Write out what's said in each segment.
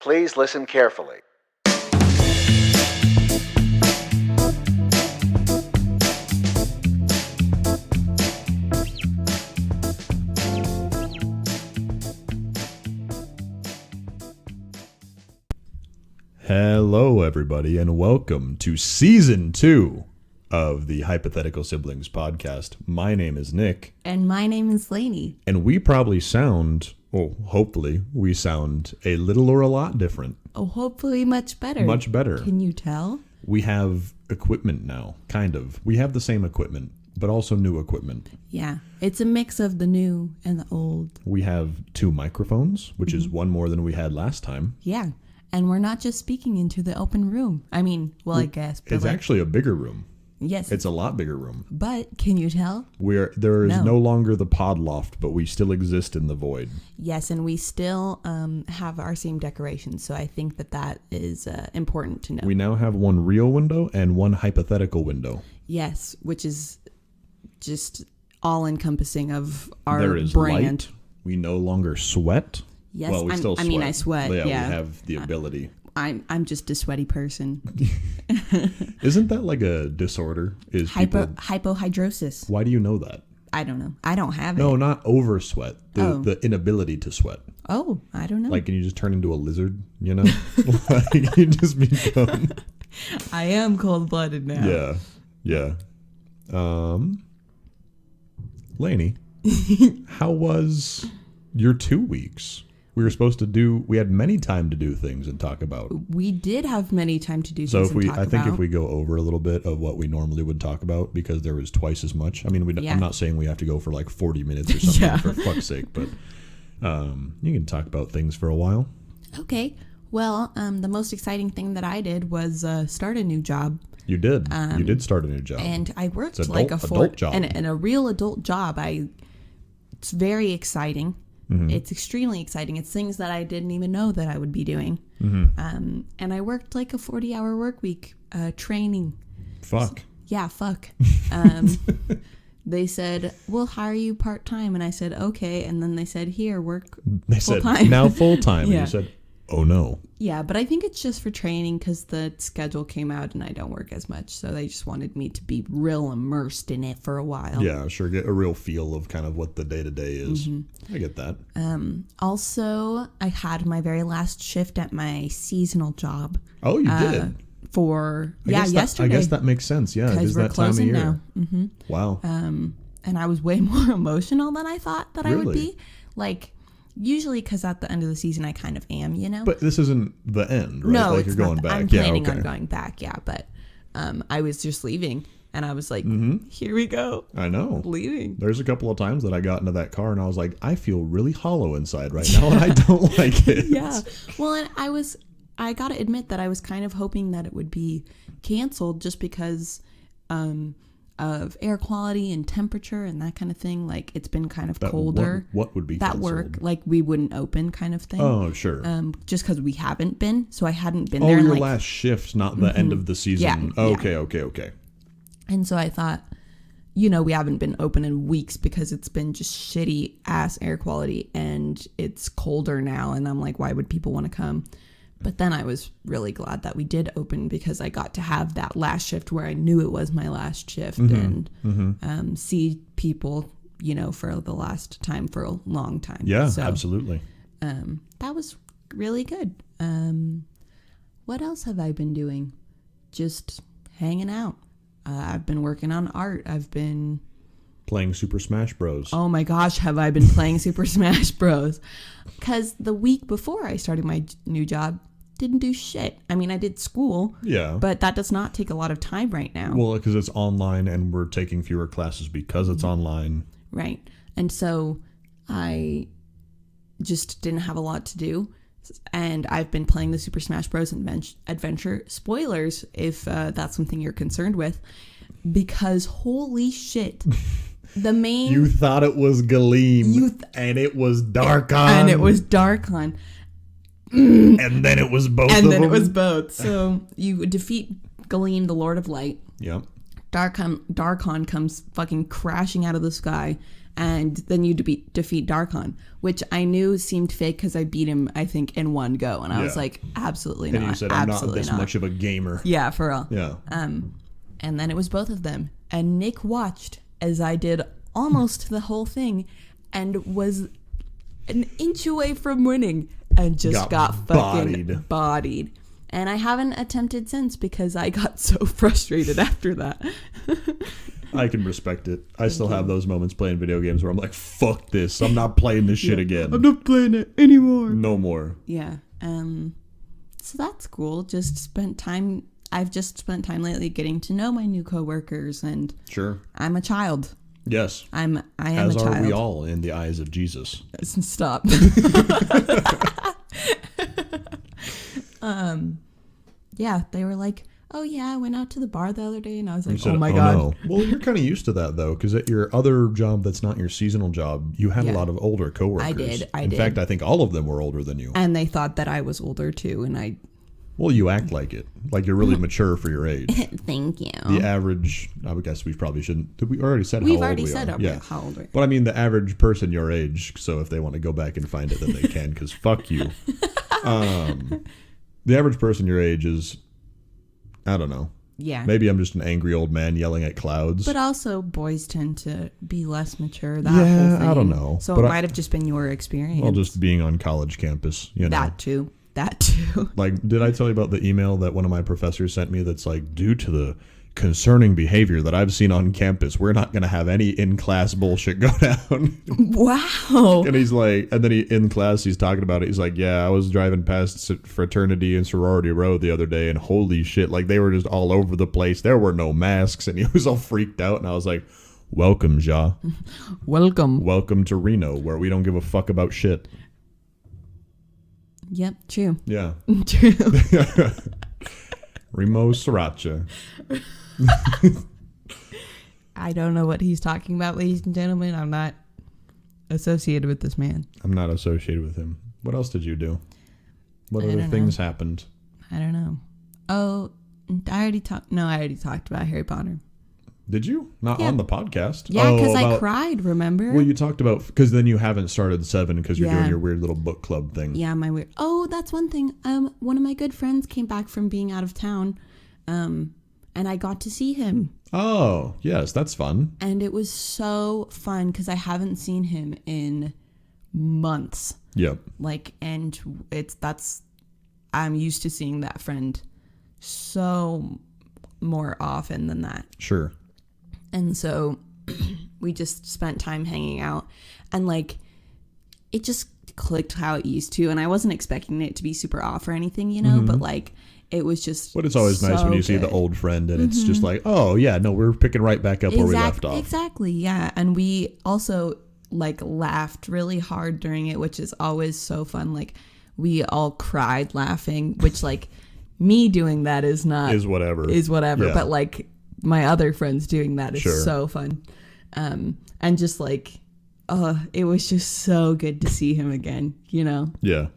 Please listen carefully. Hello, everybody, and welcome to Season 2 of the Hypothetical Siblings podcast. My name is Nick. And my name is Lainey. And we probably sound, well, hopefully, we sound a little or a lot different. Oh, hopefully much better. Much better. Can you tell? We have equipment now, kind of. We have the same equipment, but also new equipment. Yeah, it's a mix of the new and the old. We have 2 microphones, which is one more than we had last time. Yeah, and we're not just speaking into the open room. I mean, I guess. But it's actually a bigger room. Yes. It's a lot bigger room. But can you tell? There is no longer the pod loft, but we still exist in the void. Yes, and we still have our same decorations, so I think that is important to know. We now have one real window and one hypothetical window. Yes, which is just all-encompassing of our there is brand. Light. We no longer sweat. Yes, well, we still sweat. I mean, I sweat. Yeah, yeah, we have the ability. I'm just a sweaty person. Isn't that like a disorder? Is hypohidrosis. Why do you know that? I don't know. I don't have it. No, not over sweat. The inability to sweat. Oh, I don't know. Like, can you just turn into a lizard? You know, like you just become. I am cold-blooded now. Yeah. Lainey, how was your 2 weeks? We had many time to do things and talk about. We did have many time to do things and talk about. So if we go over a little bit of what we normally would talk about, because there was twice as much. I mean, I'm not saying we have to go for like 40 minutes or something for fuck's sake, but you can talk about things for a while. Okay. Well, the most exciting thing that I did was start a new job. You did. You did start a new job. And I worked adult job. And a real adult job. It's very exciting. Mm-hmm. It's extremely exciting. It's things that I didn't even know that I would be doing. Mm-hmm. And I worked like a 40-hour work week training. Fuck. Fuck. They said, we'll hire you part-time. And I said, okay. And then they said, here, work full-time. Said, now full-time. And you said, oh, no. Yeah, but I think it's just for training because the schedule came out and I don't work as much. So they just wanted me to be real immersed in it for a while. Yeah, sure. Get a real feel of kind of what the day-to-day is. Mm-hmm. I get that. Also, I had my very last shift at my seasonal job. Oh, you did? Yesterday. I guess that makes sense. Yeah, because we're that time of year. Now. Mm-hmm. Wow. And I was way more emotional than I thought that I would be. Like... Usually, because at the end of the season, I kind of am, you know? But this isn't the end, right? No, like you're going back. I'm planning on going back, But I was just leaving, and I was like, here we go. I know. Leaving. There's a couple of times that I got into that car, and I was like, I feel really hollow inside right now, and I don't like it. Yeah. Well, and I got to admit that I was kind of hoping that it would be canceled just because... of air quality and temperature and that kind of thing. Like, it's been kind of colder. What would be canceled? That work, like, we wouldn't open kind of thing. Oh, sure. Just because we haven't been. So I hadn't been there. Oh, your last shift, not the end of the season. Yeah. Okay. And so I thought, we haven't been open in weeks because it's been just shitty ass air quality and it's colder now. And I'm like, why would people want to come? But then I was really glad that we did open because I got to have that last shift where I knew it was my last shift and see people, for the last time for a long time. Yeah, so, absolutely. That was really good. What else have I been doing? Just hanging out. I've been working on art. I've been... playing Super Smash Bros. Oh my gosh, have I been playing Super Smash Bros. Because the week before I started my new job, didn't do shit. I mean, I did school. Yeah. But that does not take a lot of time right now. Well, because it's online and we're taking fewer classes because it's online. Right. And so I just didn't have a lot to do. And I've been playing the Super Smash Bros. Adventure. Spoilers, if that's something you're concerned with. Because holy shit. You thought it was Galeem. And it was Darkon. And it was Darkon. And then it was both. And then it was both. So you defeat Galeem, the Lord of Light. Yep. Darkon comes fucking crashing out of the sky and then you defeat Darkon, which I knew seemed fake because I beat him, I think, in one go. And I was like, absolutely not. And you said, I'm not this much of a gamer. Yeah, for real. Yeah. And then it was both of them. And Nick watched as I did almost the whole thing and was an inch away from winning and just got fucking bodied. And I haven't attempted since because I got so frustrated after that. I can respect it. I still have those moments playing video games where I'm like, fuck this. I'm not playing this shit again. I'm not playing it anymore. No more. Yeah. So that's cool. I've just spent time lately getting to know my new coworkers, and sure, I'm a child. Yes. I am As a child. are we all in the eyes of Jesus. Stop. Yeah, they were like, oh yeah, I went out to the bar the other day, and I was like, oh my God. No. Well, you're kind of used to that though, because at your other job that's not your seasonal job, you had a lot of older coworkers. I did. In fact, I think all of them were older than you. And they thought that I was older too, and well, you act like it. Like you're really mature for your age. Thank you. The average, I would guess we probably shouldn't. We already said We've how already old we said are. Yeah. how old we are. But I mean, the average person your age, so if they want to go back and find it, then they can, because fuck you. The average person your age is, I don't know. Yeah. Maybe I'm just an angry old man yelling at clouds. But also, boys tend to be less mature. That whole thing. I don't know. So it might have just been your experience. Well, just being on college campus, you know. That too. Like, did I tell you about the email that one of my professors sent me that's like, due to the concerning behavior that I've seen on campus, we're not going to have any in-class bullshit go down. Wow. And he's like, and then in class, he's talking about it. He's like, yeah, I was driving past Fraternity and Sorority Road the other day, and holy shit, like they were just all over the place. There were no masks, and he was all freaked out. And I was like, welcome, Ja. Welcome to Reno, where we don't give a fuck about shit. Yep, true. Yeah. True. Remo Sriracha. I don't know what he's talking about, ladies and gentlemen. I'm not associated with this man. I'm not associated with him. What else did you do? What other things happened? I don't know. Oh, I already talked about Harry Potter. Did you? Not on the podcast? Yeah, because I cried, remember? Well, you talked about, because then you haven't started 7 because you're doing your weird little book club thing. Yeah, my weird. Oh, that's one thing. One of my good friends came back from being out of town, and I got to see him. Oh, yes, that's fun. And it was so fun because I haven't seen him in months. Yep. I'm used to seeing that friend so more often than that. Sure. And so we just spent time hanging out, and like it just clicked how it used to. And I wasn't expecting it to be super off or anything, you know, but like it was just. But it's always nice when you see the old friend and it's just like, oh yeah, no, we're picking right back up where we left off. Exactly. Yeah. And we also like laughed really hard during it, which is always so fun. Like we all cried laughing, which like me doing that is whatever. Yeah. But like my other friends doing that is so fun. And just like, it was just so good to see him again, you know? Yeah.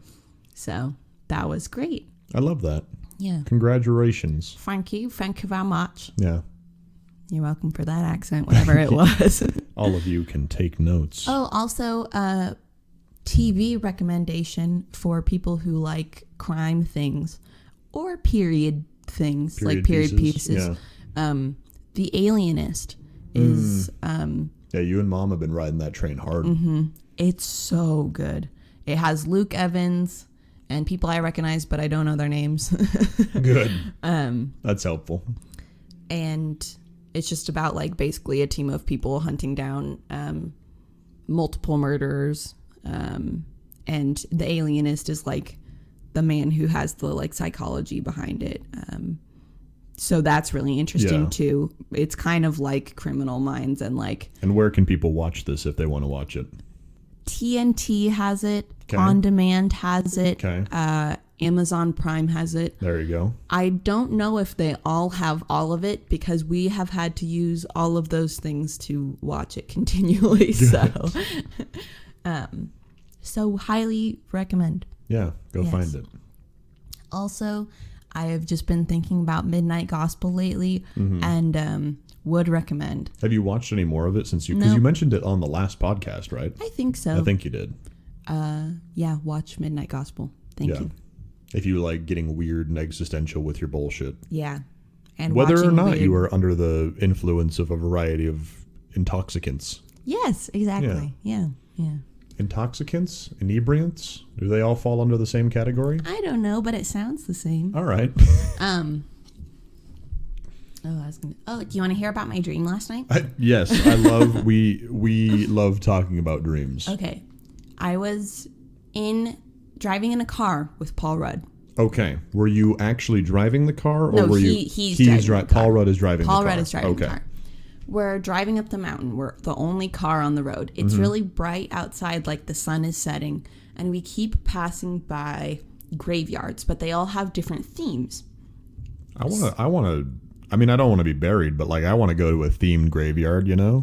So that was great. I love that. Yeah. Congratulations. Thank you. Thank you very much. Yeah. You're welcome for that accent, whatever it was. All of you can take notes. Oh, also, TV recommendation for people who like crime things or period things, like period pieces. Yeah. The Alienist is... yeah, you and Mom have been riding that train hard. It's so good. It has Luke Evans and people I recognize, but I don't know their names. Good. That's helpful. And it's just about like basically a team of people hunting down multiple murderers. And the Alienist is like the man who has the like psychology behind it. So that's really interesting too. It's kind of like Criminal Minds and like. And where can people watch this if they want to watch it? TNT has it. Okay. On Demand has it. Okay. Amazon Prime has it. There you go. I don't know if they all have all of it because we have had to use all of those things to watch it continually. So highly recommend. Yeah, go find it. Also, I have just been thinking about Midnight Gospel lately, and would recommend. Have you watched any more of it since because you mentioned it on the last podcast, right? I think so. I think you did. Yeah, watch Midnight Gospel. Thank you. If you like getting weird and existential with your bullshit. Yeah. And whether or not you are under the influence of a variety of intoxicants. Yes, exactly. Yeah. Intoxicants? Inebriants? Do they all fall under the same category? I don't know, but it sounds the same. All right. Do you want to hear about my dream last night? Yes, I love. We love talking about dreams. Okay, I was driving in a car with Paul Rudd. Okay, were you actually driving the car, or no, were he's driving the car. Paul Rudd is driving. Paul the car. Rudd is driving the car. We're driving up the mountain. We're the only car on the road. It's really bright outside, like the sun is setting, and we keep passing by graveyards, but they all have different themes. I want to. I mean, I don't want to be buried, but like I want to go to a themed graveyard, you know?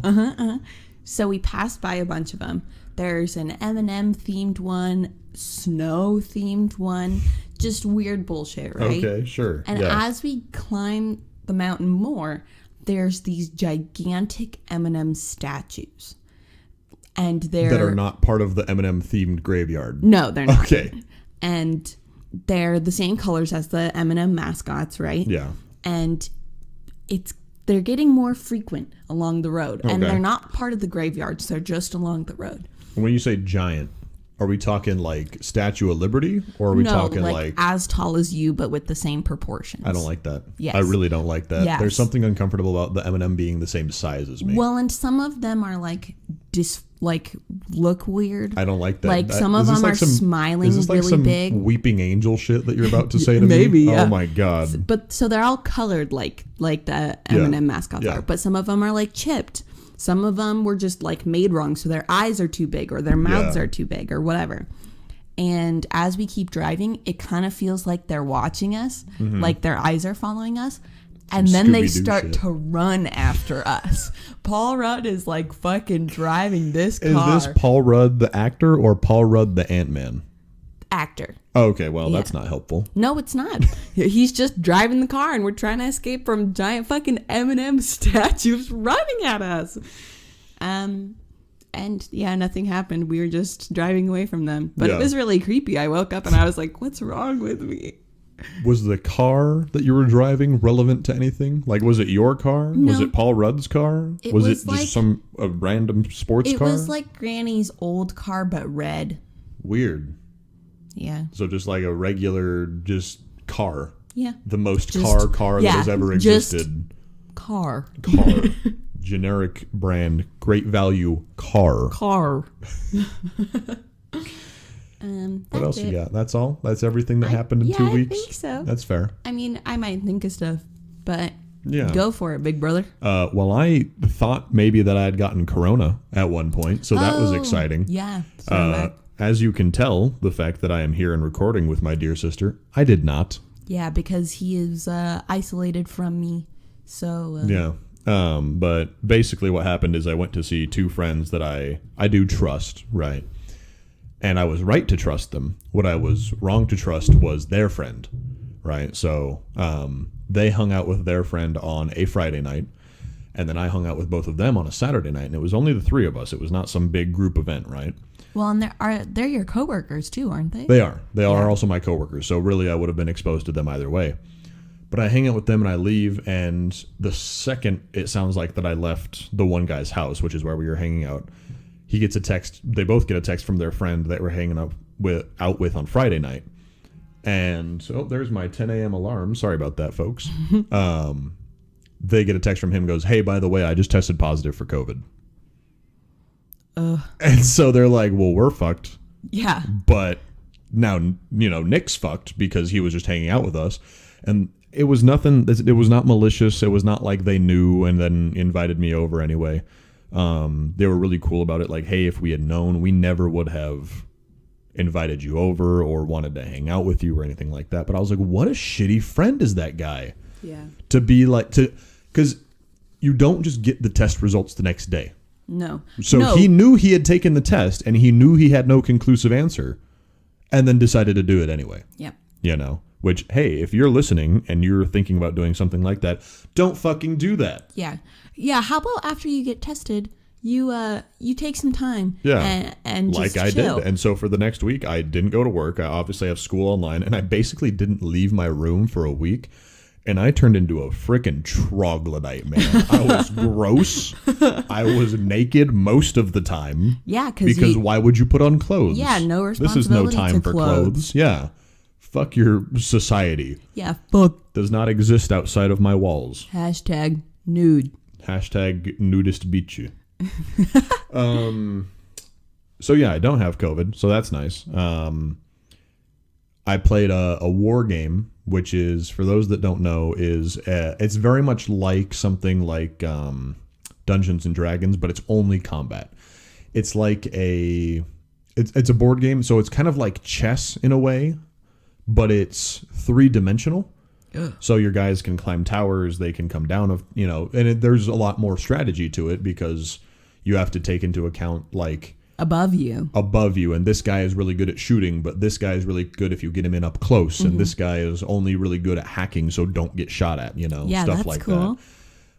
So we passed by a bunch of them. There's an M&M themed one, snow themed one, just weird bullshit, right? Okay, sure. And as we climb the mountain more, there's these gigantic M&M statues. And that are not part of the M&M themed graveyard. No, they're not. Okay. And they're the same colors as the M&M mascots, right? Yeah. And they're getting more frequent along the road. Okay. And they're not part of the graveyards. They're just along the road. When you say giant, are we talking like Statue of Liberty? Or are we talking like as tall as you, but with the same proportions? I don't like that. Yes. I really don't like that. Yes. There's something uncomfortable about the M&M being the same size as me. Well, and some of them are look weird. I don't like that. Like some of them are smiling really big. Weeping angel shit that you're about to say to Maybe, me? yeah. Oh my God. But so they're all colored like the M&M mascots are. But some of them are like chipped. Some of them were just like made wrong. So their eyes are too big or their mouths are too big or whatever. And as we keep driving, it kind of feels like they're watching us, like their eyes are following us. And then they start to run after us. Paul Rudd is like fucking driving this car. Is this Paul Rudd the actor or Paul Rudd the Ant-Man? Actor. Oh, okay, well, that's not helpful. No, it's not. He's just driving the car and we're trying to escape from giant fucking M&M statues running at us. And yeah, nothing happened. We were just driving away from them. But it was really creepy. I woke up and I was like, what's wrong with me? Was the car that you were driving relevant to anything? Like, was it your car? No. Was it Paul Rudd's car? Was it just a random sports car? It was like Granny's old car, but red. Weird. Yeah. So just like a regular, just car. Yeah. The most car that has ever existed. Car. Generic brand, great value car. What else you got? That's all? That's everything that happened in 2 weeks? I think so. That's fair. I mean, I might think of stuff, but yeah, go for it, big brother. Well, I thought maybe that I had gotten corona at one point, so that was exciting. Yeah. As you can tell, the fact that I am here and recording with my dear sister, I did not. Yeah, because he is isolated from me. So yeah. But basically what happened is I went to see two friends that I do trust, right? And I was right to trust them. What I was wrong to trust was their friend, right? So they hung out with their friend on a Friday night, and then I hung out with both of them on a Saturday night, and it was only the three of us. It was not some big group event, right? Well, and they're your coworkers too, aren't they? They are. They are also my coworkers. So really, I would have been exposed to them either way. But I hang out with them and I leave, and the second it sounds like that I left the one guy's house, which is where we were hanging out, he gets a text. They both get a text from their friend that we're hanging out with on Friday night. And so there's my 10 a.m. alarm. Sorry about that, folks. They get a text from him, goes, "Hey, by the way, I just tested positive for COVID." And so they're like, well, we're fucked. Yeah. But now, Nick's fucked because he was just hanging out with us. And it was nothing. It was not malicious. It was not like they knew and then invited me over anyway. They were really cool about it. Like, hey, if we had known, we never would have invited you over or wanted to hang out with you or anything like that. But I was like, what a shitty friend is that guy? Yeah. To be like, because you don't just get the test results the next day. No. So he knew he had taken the test and he knew he had no conclusive answer and then decided to do it anyway. Yep. Which, hey, if you're listening and you're thinking about doing something like that, don't fucking do that. Yeah. Yeah, how about after you get tested, you take some time and just like I chill. did. And so for the next week, I didn't go to work. I obviously have school online, and I basically didn't leave my room for a week. And I turned into a freaking troglodyte, man. I was gross. I was naked most of the time. Yeah, because why would you put on clothes? Yeah, no responsibility. This is no time for clothes. Yeah. Fuck your society. Yeah, fuck. Does not exist outside of my walls. Hashtag nude. Hashtag nudist beat you. So yeah, I don't have COVID, so that's nice. I played a war game, which is, for those that don't know, it's very much like something like Dungeons and Dragons, but it's only combat. It's like it's a board game, so it's kind of like chess in a way, but it's 3-dimensional. Ugh. So your guys can climb towers, they can come down, and there's a lot more strategy to it because you have to take into account like above you, and this guy is really good at shooting, but this guy is really good if you get him in up close, and this guy is only really good at hacking, so don't get shot at, stuff that's like cool.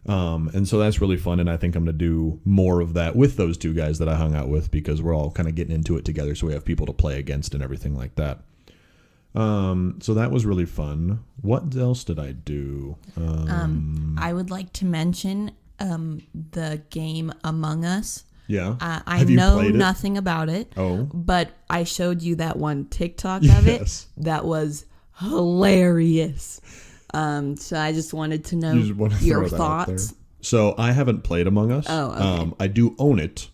that. And so that's really fun, and I think I'm going to do more of that with those two guys that I hung out with because we're all kind of getting into it together, so we have people to play against and everything like that. So that was really fun. What else did I do? I would like to mention the game Among Us. Yeah. I know nothing about it. Oh. But I showed you that one TikTok of it. That was hilarious. So I just wanted to know your thoughts. So I haven't played Among Us. Oh, okay. I do own it.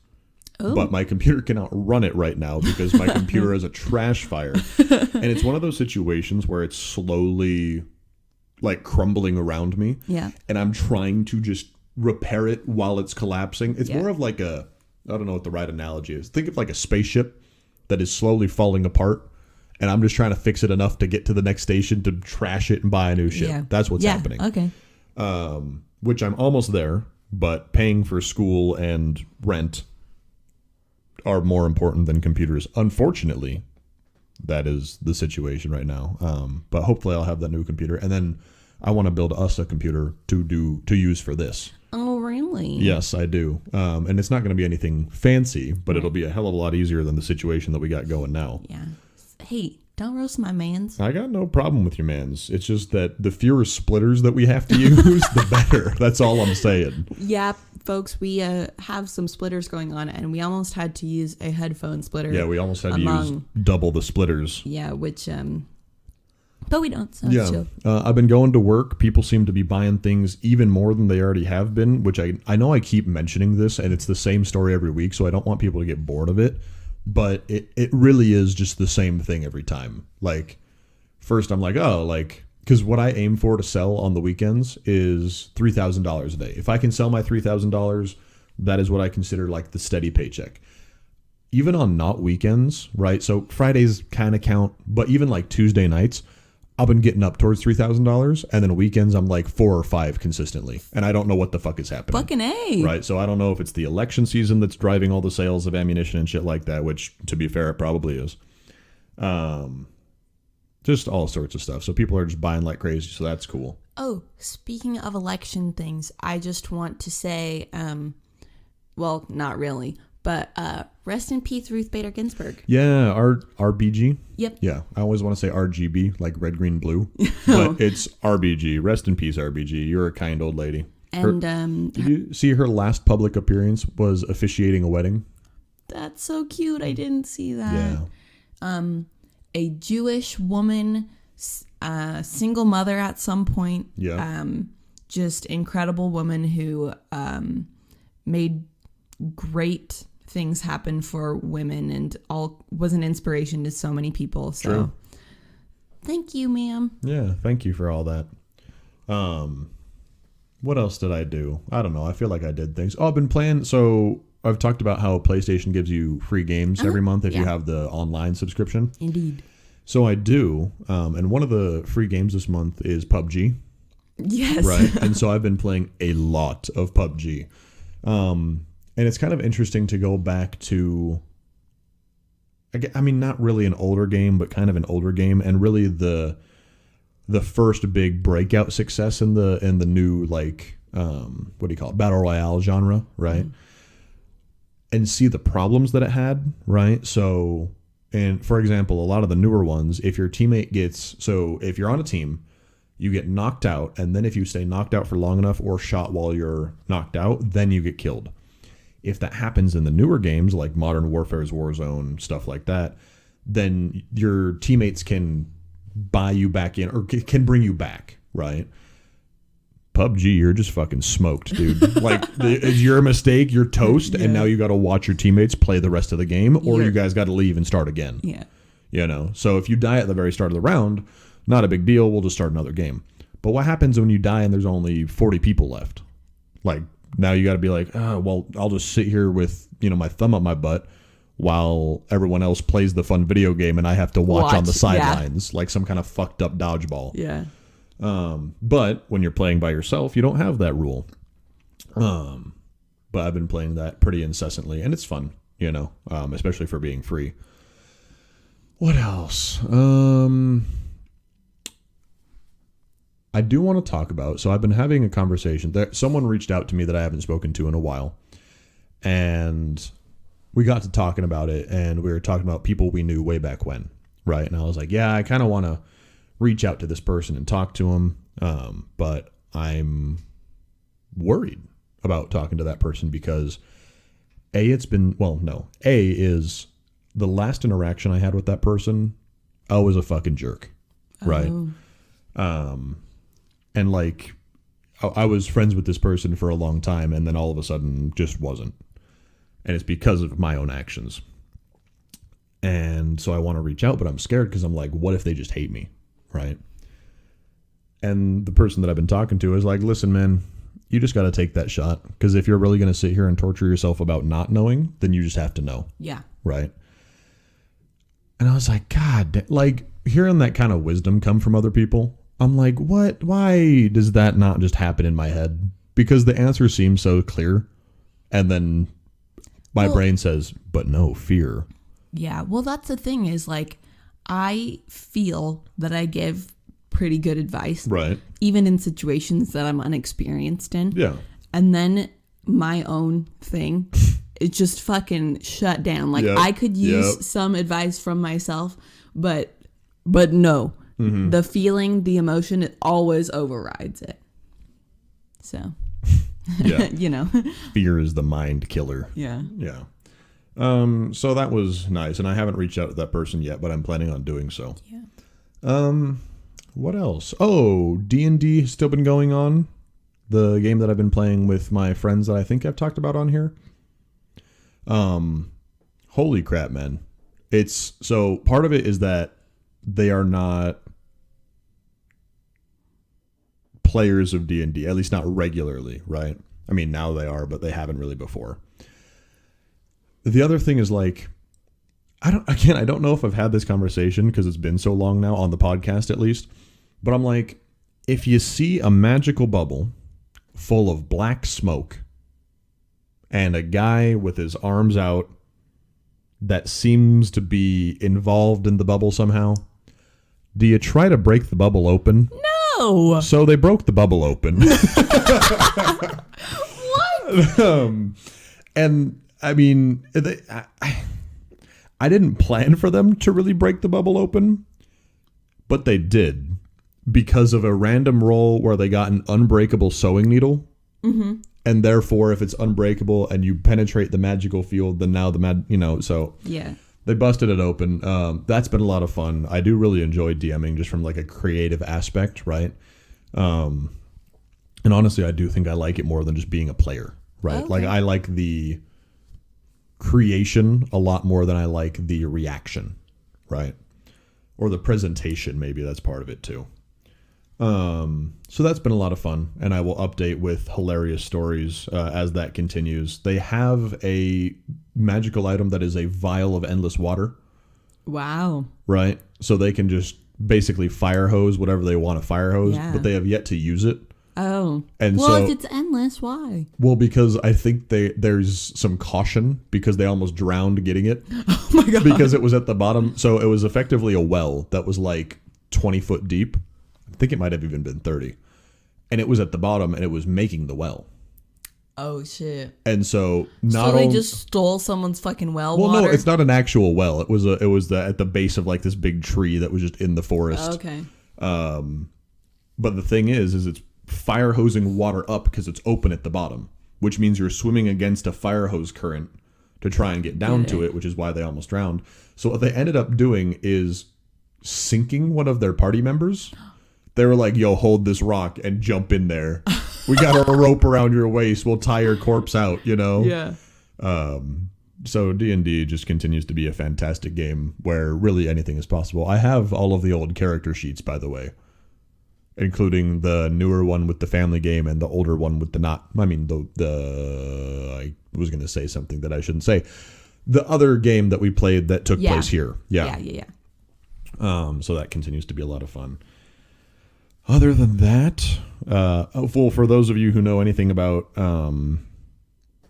Ooh. But my computer cannot run it right now because my computer is a trash fire. And it's one of those situations where it's slowly like crumbling around me. Yeah. And I'm trying to just repair it while it's collapsing. It's more of like I don't know what the right analogy is. Think of like a spaceship that is slowly falling apart. And I'm just trying to fix it enough to get to the next station to trash it and buy a new ship. Yeah. That's what's happening. Okay. Which I'm almost there, but paying for school and rent are more important than computers. Unfortunately, that is the situation right now. But hopefully I'll have that new computer, and then I want to build us a computer to use for this. Oh, really? Yes, I do. And it's not going to be anything fancy, but it'll be a hell of a lot easier than the situation that we got going now. Yeah. Hey, don't roast my mans. I got no problem with your mans. It's just that the fewer splitters that we have to use, the better. That's all I'm saying. Yeah, folks, we have some splitters going on, and we almost had to use a headphone splitter. Yeah, we almost had to use double the splitters. Yeah, which, but we don't, so yeah. it's chill. I've been going to work. People seem to be buying things even more than they already have been, which I know I keep mentioning this, and it's the same story every week, so I don't want people to get bored of it. But it really is just the same thing every time. Like, first I'm like, because what I aim for to sell on the weekends is $3,000 a day. If I can sell my $3,000, that is what I consider like the steady paycheck. Even on not weekends, right? So Fridays kind of count, but even like Tuesday nights, I've been getting up towards $3,000, and then weekends I'm like 4 or 5 consistently, and I don't know what the fuck is happening. Fucking A. Right, so I don't know if it's the election season that's driving all the sales of ammunition and shit like that, which, to be fair, it probably is. Just all sorts of stuff. So people are just buying like crazy, so that's cool. Oh, speaking of election things, I just want to say, well, not really, but rest in peace, Ruth Bader Ginsburg. Yeah, RBG. Yep. Yeah, I always want to say RGB, like red, green, blue, but it's RBG. Rest in peace, RBG. You're a kind old lady. And did you see her last public appearance was officiating a wedding? That's so cute. I didn't see that. Yeah. A Jewish woman, single mother at some point. Yeah. Just incredible woman who made great things happen for women and was an inspiration to so many people. So True. Thank you, ma'am. Yeah, thank you for all that. What else did I do? I don't know. I feel like I did things. Oh, I've been playing. So I've talked about how PlayStation gives you free games every month if you have the online subscription. Indeed. So I do. And one of the free games this month is PUBG. Yes. Right. And so I've been playing a lot of PUBG. And it's kind of interesting to go back to, I mean, not really an older game, but kind of an older game. And really the first big breakout success in the new like what do you call it, battle royale genre, right? And see the problems that it had, right? So, and for example, a lot of the newer ones, if your teammate gets, so if you're on a team, you get knocked out, and then if you stay knocked out for long enough or shot while you're knocked out, then you get killed. If that happens in the newer games like Modern Warfare's Warzone, stuff like that, then your teammates can buy you back in or can bring you back, right? PUBG, you're just fucking smoked, dude. Like, you're a mistake, you're toast, and now you got to watch your teammates play the rest of the game, or you guys got to leave and start again. Yeah. You know, so if you die at the very start of the round, not a big deal, we'll just start another game. But what happens when you die and there's only 40 people left? Like, now you got to be like, oh, well, I'll just sit here with, you know, my thumb up my butt while everyone else plays the fun video game and I have to watch on the sidelines like some kind of fucked up dodgeball. Yeah. But when you're playing by yourself, you don't have that rule. But I've been playing that pretty incessantly, and it's fun, you know, especially for being free. What else? I do want to talk about, so I've been having a conversation. Someone reached out to me that I haven't spoken to in a while, and we got to talking about it, and we were talking about people we knew way back when, right? And I was like, yeah, I kind of want to reach out to this person and talk to him, but I'm worried about talking to that person because A is the last interaction I had with that person, I was a fucking jerk, right? And like, I was friends with this person for a long time, and then all of a sudden just wasn't. And it's because of my own actions. And so I want to reach out, but I'm scared because I'm like, what if they just hate me? Right. And the person that I've been talking to is like, listen, man, you just got to take that shot. Because if you're really going to sit here and torture yourself about not knowing, then you just have to know. Yeah. Right. And I was like, God, like hearing that kind of wisdom come from other people, I'm like, what? Why does that not just happen in my head? Because the answer seems so clear. And then my brain says, but no, fear. Yeah. Well, that's the thing is like, I feel that I give pretty good advice. Right. Even in situations that I'm unexperienced in. Yeah. And then my own thing is just fucking shut down. Like I could use some advice from myself, but no. Mm-hmm. The feeling, the emotion, it always overrides it. So, you know. Fear is the mind killer. Yeah. Yeah. So that was nice, and I haven't reached out to that person yet, but I'm planning on doing so. Yeah. What else? Oh, D&D has still been going on. The game that I've been playing with my friends that I think I've talked about on here. Holy crap, man. It's so part of it is that they are not players of D&D, at least not regularly, right? I mean, now they are, but they haven't really before. The other thing is like, I don't know if I've had this conversation because it's been so long now on the podcast at least, but I'm like, if you see a magical bubble full of black smoke and a guy with his arms out that seems to be involved in the bubble somehow, do you try to break the bubble open? No. So they broke the bubble open. What? And I mean, I didn't plan for them to really break the bubble open, but they did because of a random roll where they got an unbreakable sewing needle. Mm-hmm. And therefore, if it's unbreakable and you penetrate the magical field, then now so yeah, they busted it open. That's been a lot of fun. I do really enjoy DMing just from like a creative aspect, right? And honestly, I do think I like it more than just being a player, right? Okay. Like I like the creation a lot more than I like the reaction, right? Or the presentation, maybe that's part of it too. So that's been a lot of fun, and I will update with hilarious stories as that continues. They have a magical item that is a vial of endless water. Wow. Right? So they can just basically fire hose whatever they want to fire hose, but they have yet to use it. Oh. And well, if it's endless, why? Well, because I think there's some caution because they almost drowned getting it. Oh my God. Because it was at the bottom. So it was effectively a well that was like 20 foot deep. I think it might have even been 30. And it was at the bottom, and it was making the well. Oh, shit. And so they just stole someone's fucking water? Well, no, it's not an actual well. It was at the base of like this big tree that was just in the forest. Oh, okay. But the thing is it's fire hosing water up because it's open at the bottom, which means you're swimming against a fire hose current to try and get down to it, which is why they almost drowned. So what they ended up doing is sinking one of their party members. They were like, yo, hold this rock and jump in there. We got a rope around your waist. We'll tie your corpse out, you know? Yeah. So D&D just continues to be a fantastic game where really anything is possible. I have all of the old character sheets, by the way, including the newer one with the family game and the older one with the I was going to say something that I shouldn't say. The other game that we played that took place here. Yeah. So that continues to be a lot of fun. Other than that, for those of you who know anything about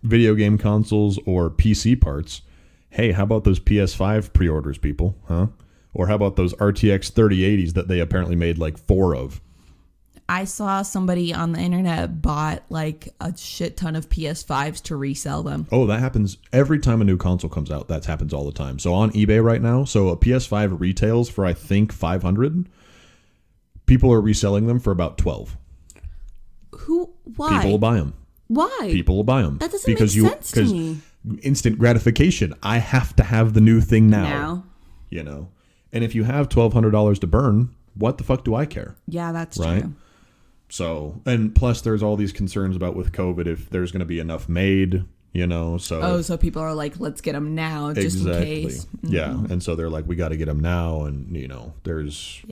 video game consoles or PC parts, hey, how about those PS5 pre-orders, people? Huh? Or how about those RTX 3080s that they apparently made like 4 of? I saw somebody on the internet bought like a shit ton of PS5s to resell them. Oh, that happens every time a new console comes out. That happens all the time. So on eBay right now, so a PS5 retails for I think $500. People are reselling them for about $12. Why? People will buy them. Why? People will buy them. That doesn't make sense to me. Instant gratification. I have to have the new thing now. You know? And if you have $1,200 to burn, what the fuck do I care? Yeah, that's right? True. So, and plus there's all these concerns about with COVID if there's going to be enough made, you know, so. So people are like, let's get them now just in case. Mm-hmm. Yeah. And so they're like, we got to get them now. And, you know, it's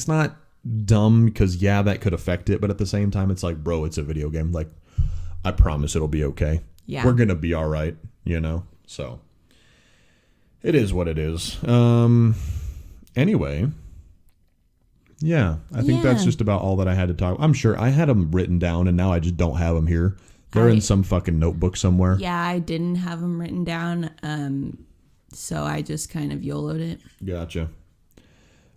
not dumb because, that could affect it. But at the same time, it's like, bro, it's a video game. Like, I promise it'll be okay. Yeah. We're going to be all right, you know, so it is what it is. Anyway. Yeah, I think that's just about all that I had to talk. I'm sure I had them written down, and now I just don't have them here. They're in some fucking notebook somewhere. Yeah, I didn't have them written down, so I just kind of YOLO'd it. Gotcha.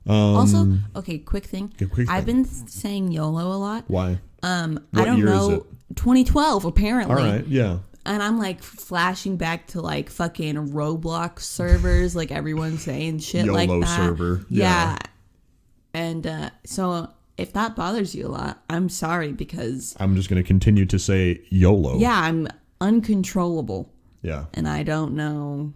Also, okay, quick thing. I've been saying YOLO a lot. Why? I don't know. 2012, apparently. All right, yeah. And I'm like flashing back to like fucking Roblox servers, like everyone's saying shit YOLO like that. YOLO server. Yeah. And so if that bothers you a lot, I'm sorry because... I'm just going to continue to say YOLO. Yeah, I'm uncontrollable. Yeah. And I don't know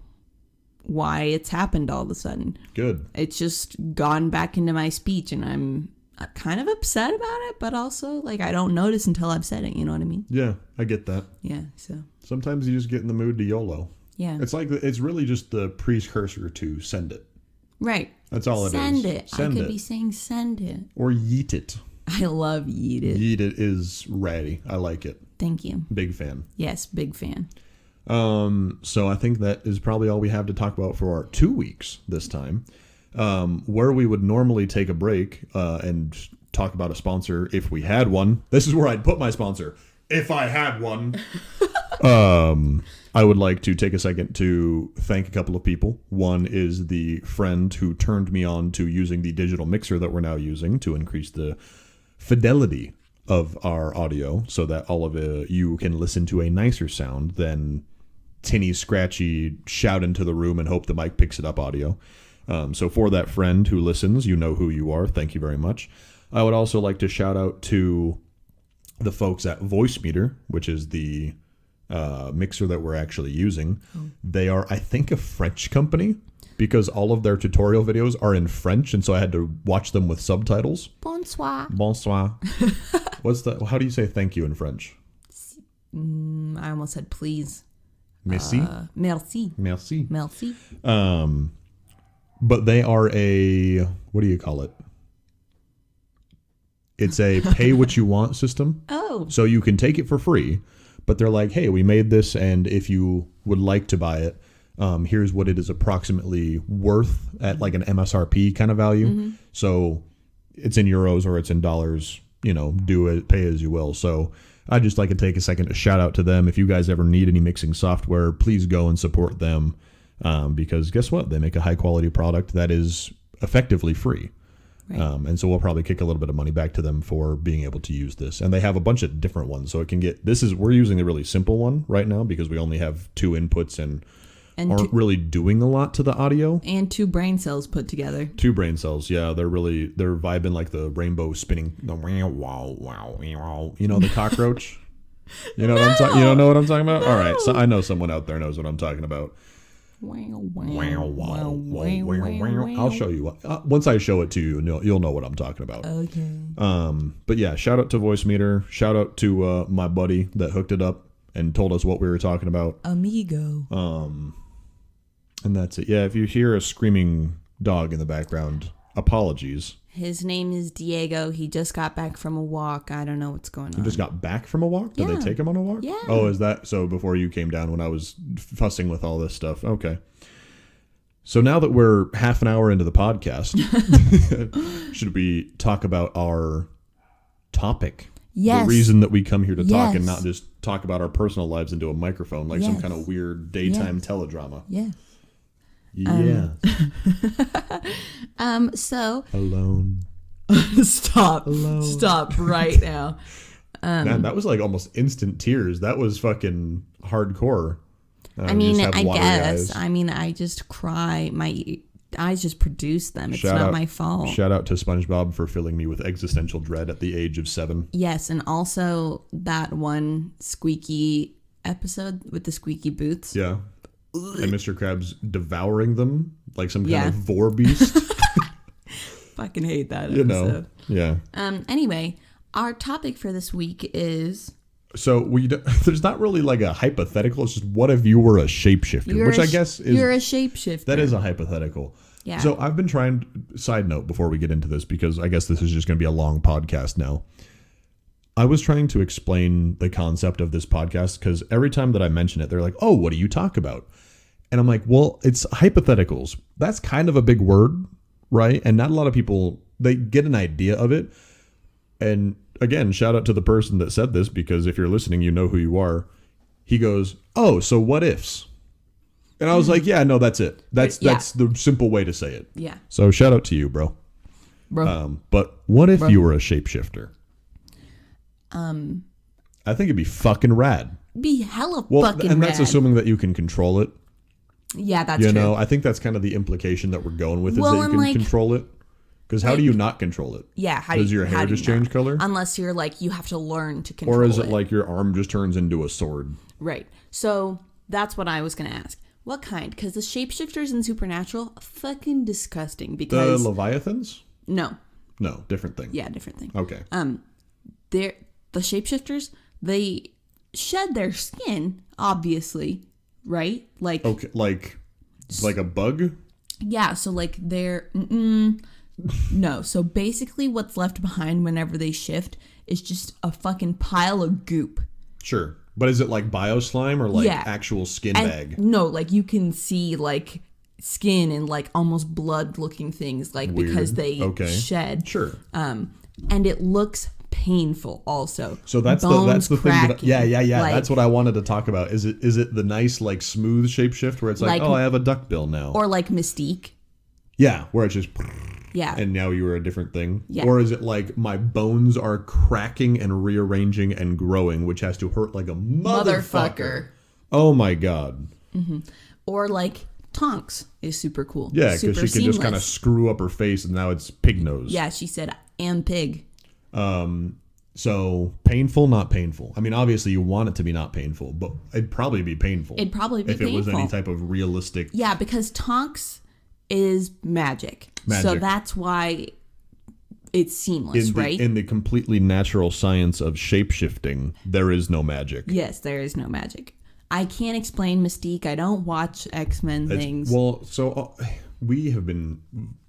why it's happened all of a sudden. Good. It's just gone back into my speech and I'm kind of upset about it, but also like I don't notice until I've said it, you know what I mean? Yeah, I get that. Yeah, so... Sometimes you just get in the mood to YOLO. Yeah. It's really just the precursor to send it. Right. That's all it is. Send it. I could be saying send it. Or yeet it. I love yeet it. Yeet it is ratty. I like it. Thank you. Big fan. Yes, big fan. So I think that is probably all we have to talk about for our 2 weeks this time. Where we would normally take a break and talk about a sponsor if we had one. This is where I'd put my sponsor. If I had one. I would like to take a second to thank a couple of people. One is the friend who turned me on to using the digital mixer that we're now using to increase the fidelity of our audio so that all of you can listen to a nicer sound than tinny, scratchy, shout into the room and hope the mic picks it up audio. So for that friend who listens, you know who you are. Thank you very much. I would also like to shout out to the folks at Voicemeter, which is the mixer that we're actually using. They are, I think, a French company because all of their tutorial videos are in French, and so I had to watch them with subtitles. Bonsoir. Bonsoir. How do you say thank you in French? I almost said please. Merci. Merci. Merci. Merci. But they are what do you call it? It's a pay what you want system. Oh. So you can take it for free. But they're like, hey, we made this, and if you would like to buy it, here's what it is approximately worth at like an MSRP kind of value. Mm-hmm. So it's in euros or it's in dollars, do it, pay as you will. So I'd just like to take a second to shout out to them. If you guys ever need any mixing software, please go and support them because guess what? They make a high quality product that is effectively free. Right. And so we'll probably kick a little bit of money back to them for being able to use this. And they have a bunch of different ones. So it can get, we're using a really simple one right now because we only have 2 inputs and aren't really doing a lot to the audio. And 2 brain cells put together. 2 brain cells. Yeah. They're vibing like the rainbow spinning. The wow, wow, wow. You know, the cockroach? You know what I'm talking? You don't know what I'm talking about? No. All right. So I know someone out there knows what I'm talking about. I'll show you. Once I show it to you, you'll know what I'm talking about. Okay. But yeah, shout out to Voicemeter. Shout out to my buddy that hooked it up and told us what we were talking about. Amigo. And that's it. Yeah, if you hear a screaming dog in the background, apologies. His name is Diego. He just got back from a walk. I don't know what's going on. He just got back from a walk? Did they take him on a walk? Yeah. Oh, is that so before you came down when I was fussing with all this stuff? Okay. So now that we're half an hour into the podcast, should we talk about our topic? Yes. The reason that we come here to talk and not just talk about our personal lives into a microphone like some kind of weird daytime teledrama. Yeah. Yeah. So alone. Stop right now. Man, that was like almost instant tears. That was fucking hardcore. I mean, I guess. Eyes. I mean, I just cry. My eyes just produce them. It's not my fault. Shout out to SpongeBob for filling me with existential dread at the age of 7. Yes, and also that one squeaky episode with the squeaky boots. Yeah. And Mr. Krabs devouring them like some kind of vor beast. Fucking hate that episode. Yeah. Anyway, our topic for this week is... So there's not really like a hypothetical. It's just what if you were a shapeshifter, which I guess is... You're a shapeshifter. That is a hypothetical. Yeah. So I've been trying... Side note before we get into this, because I guess this is just going to be a long podcast now. I was trying to explain the concept of this podcast because every time that I mention it, they're like, oh, what do you talk about? And I'm like, well, it's hypotheticals. That's kind of a big word, right? And not a lot of people, they get an idea of it. And again, shout out to the person that said this, because if you're listening, you know who you are. He goes, oh, so what ifs? And I was like, yeah, no, that's it. That's the simple way to say it. Yeah. So shout out to you, bro. But what if you were a shapeshifter? I think it'd be fucking rad. Be hella fucking rad. And that's assuming that you can control it. Yeah, that's true. You know, I think that's kind of the implication that we're going with, is that you can control it. Because how do you not control it? Yeah, does your hair just change color? Unless you're like, you have to learn to control it. Or is it like your arm just turns into a sword? Right. So that's what I was going to ask. What kind? Because the shapeshifters in Supernatural, fucking disgusting. Because the Leviathans? No, different thing. Yeah, different thing. Okay. The shapeshifters, they shed their skin, obviously, right? Like, okay, like a bug? Yeah, so like they're no. So basically what's left behind whenever they shift is just a fucking pile of goop. Sure. But is it like bioslime or like actual skin bag? No, like you can see like skin and like almost blood looking things, like weird. Because they shed. Sure. And it looks painful also. So that's the thing that, yeah. Like, that's what I wanted to talk about. Is it the nice like smooth shapeshift where it's like, oh, I have a duckbill now, or like Mystique? Yeah, where it's just and now you are a different thing. Yeah. Or is it like my bones are cracking and rearranging and growing, which has to hurt like a motherfucker. Oh my god. Mm-hmm. Or like Tonks is super cool. Yeah, because she can just kind of screw up her face and now it's pig nose. Yeah, she said, "And pig." So painful, not painful. I mean, obviously you want it to be not painful, but it'd probably be painful. It'd probably be if painful. It was any type of realistic. Yeah, because Tonks is magic. So that's why it's seamless, right? In the completely natural science of shapeshifting, there is no magic. Yes, there is no magic. I can't explain Mystique. I don't watch X-Men things. Well, so we have been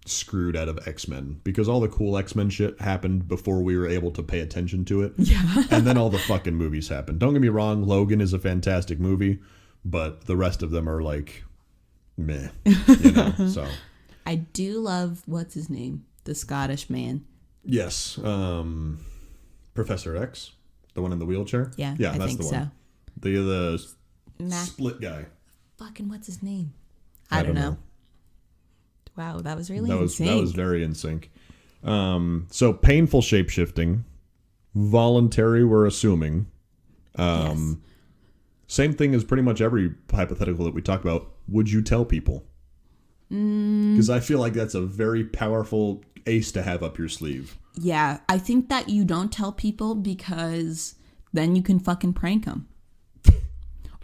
screwed out of X-Men because all the cool X-Men shit happened before we were able to pay attention to it. Yeah. And then all the fucking movies happened. Don't get me wrong, Logan is a fantastic movie, but the rest of them are like meh, you know. So I do love, what's his name? The Scottish man. Yes. Professor X, the one in the wheelchair? Yeah, that's think the one. So. The split guy. Fucking what's his name? I don't know. Wow, that was really in sync. That was very in sync. So painful shapeshifting, voluntary, we're assuming. Yes. Same thing as pretty much every hypothetical that we talk about. Would you tell people? Because I feel like that's a very powerful ace to have up your sleeve. Yeah, I think that you don't tell people because then you can fucking prank them.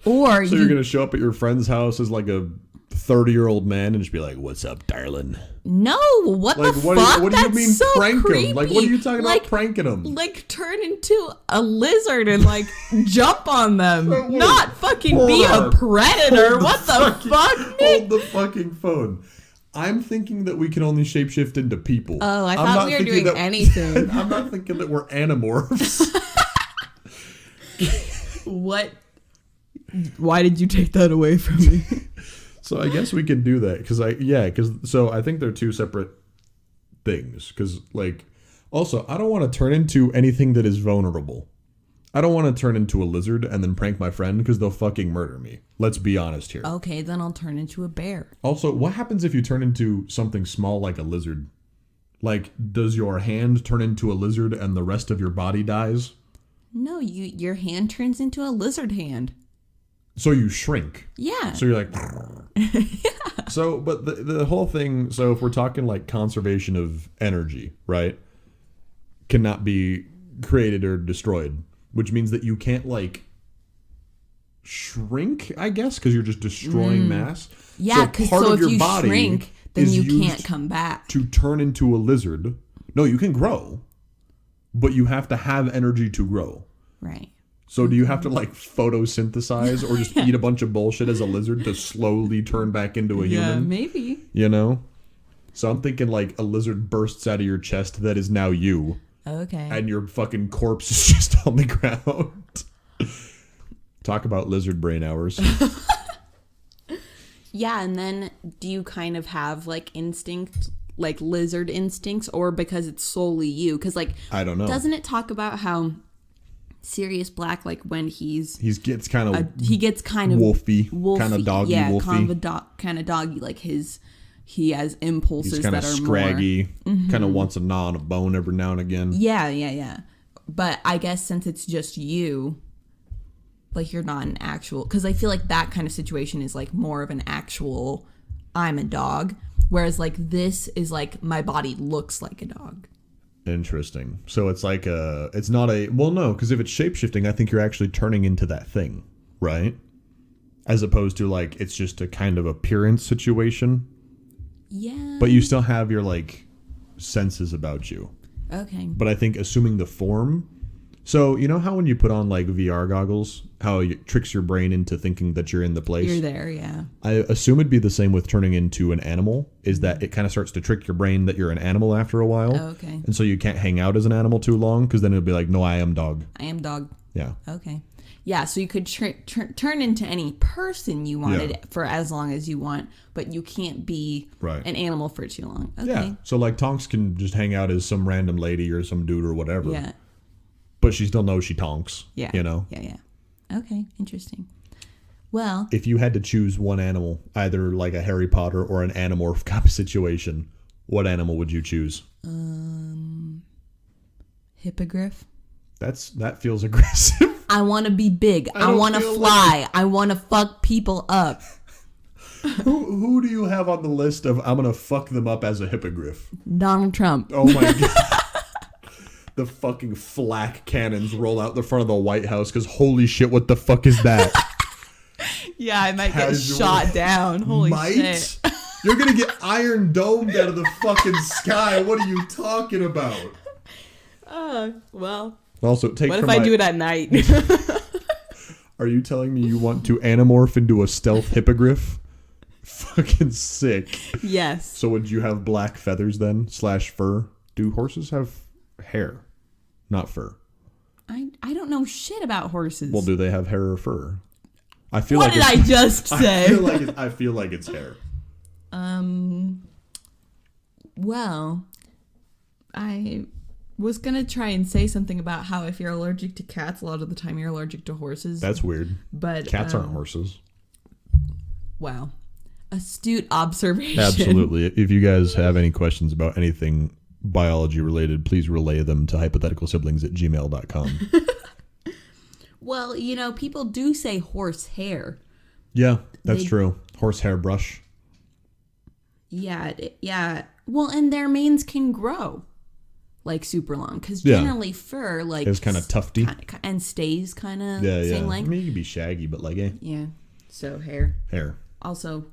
Or so you're going to show up at your friend's house as like a 30-year-old man and just be like, "What's up, darling?" No, what the fuck? What do you mean so prank creepy. him? Like, what are you talking about pranking them? Like, turn into a lizard and, like, jump on them. Not fucking be a predator. What the fuck, Nick? Hold the fucking phone. I'm thinking that we can only shapeshift into people. Oh, I thought we were doing anything. I'm not thinking that we're animorphs. What? Why did you take that away from me? So I guess we can do that because I think they're two separate things. Because like, also I don't want to turn into anything that is vulnerable. I don't want to turn into a lizard and then prank my friend because they'll fucking murder me. Let's be honest here. Okay, then I'll turn into a bear. Also, what happens if you turn into something small like a lizard? Like, does your hand turn into a lizard and the rest of your body dies? No, your hand turns into a lizard hand. So you shrink. Yeah. So you're like... Yeah. So, but the whole thing... So if we're talking like conservation of energy, right? Cannot be created or destroyed. Which means that you can't like... shrink, I guess? Because you're just destroying mass. Yeah, because so if you shrink, then you can't come back. To turn into a lizard. No, you can grow. But you have to have energy to grow. Right. So do you have to like photosynthesize or just eat a bunch of bullshit as a lizard to slowly turn back into a human? Yeah, maybe. You know? So I'm thinking like a lizard bursts out of your chest that is now you. Okay. And your fucking corpse is just on the ground. Talk about lizard brain hours. Yeah, and then do you kind of have like instinct, like lizard instincts, or because it's solely you? Because like, I don't know. Doesn't it talk about how Sirius Black, like when he gets kind of wolfy, kind of doggy, yeah, wolfy, kind of doggy, like he has impulses that are scraggy, more, kind of wants a gnaw on a bone every now and again. Yeah. But I guess since it's just you, like you're not an actual, because I feel like that kind of situation is like more of an actual, I'm a dog, whereas like this is like my body looks like a dog. Interesting. So it's like it's not a, well, no, because if it's shapeshifting, I think you're actually turning into that thing, right? As opposed to like, it's just a kind of appearance situation. Yeah. But you still have your like senses about you. Okay. But I think assuming the form, so you know how when you put on like VR goggles, how it tricks your brain into thinking that you're in the place? You're there, yeah. I assume it'd be the same with turning into an animal, is that it kind of starts to trick your brain that you're an animal after a while. Oh, okay. And so you can't hang out as an animal too long because then it'll be like, no, I am dog. I am dog. Yeah. Okay. Yeah, so you could turn into any person you wanted for as long as you want, but you can't be an animal for too long. Okay. Yeah. So like Tonks can just hang out as some random lady or some dude or whatever. Yeah. But she still knows she Tonks. Yeah. You know? Yeah. Okay, interesting. Well, if you had to choose one animal, either like a Harry Potter or an animorph kind of situation, what animal would you choose? Hippogriff. That feels aggressive. I want to be big. I want to fly. I want to fuck people up. Who do you have on the list of I'm gonna fuck them up as a hippogriff? Donald Trump. Oh my god. The fucking flak cannons roll out the front of the White House because holy shit, what the fuck is that? Yeah, I might get shot down. Holy shit. You're gonna get iron domed out of the fucking sky. What are you talking about? Well. Also, what if I do it at night? Are you telling me you want to animorph into a stealth hippogriff? Fucking sick. Yes. So would you have black feathers then, / fur? Do horses have hair? Not fur. I don't know shit about horses. Well, do they have hair or fur? I feel what like did I just say? I feel like it's hair. Well, I was gonna try and say something about how if you're allergic to cats, a lot of the time you're allergic to horses. That's weird. But cats aren't horses. Wow. Astute observation. Absolutely. If you guys have any questions about anything biology related, please relay them to hypotheticalsiblings@gmail.com. Well, people do say horse hair. Yeah, that's true. Horsehair brush. Yeah, yeah. Well, and their manes can grow like super long because generally fur like it's kind of tufty and stays kind of same length. I mean, you can be shaggy, but like yeah. So hair. Also,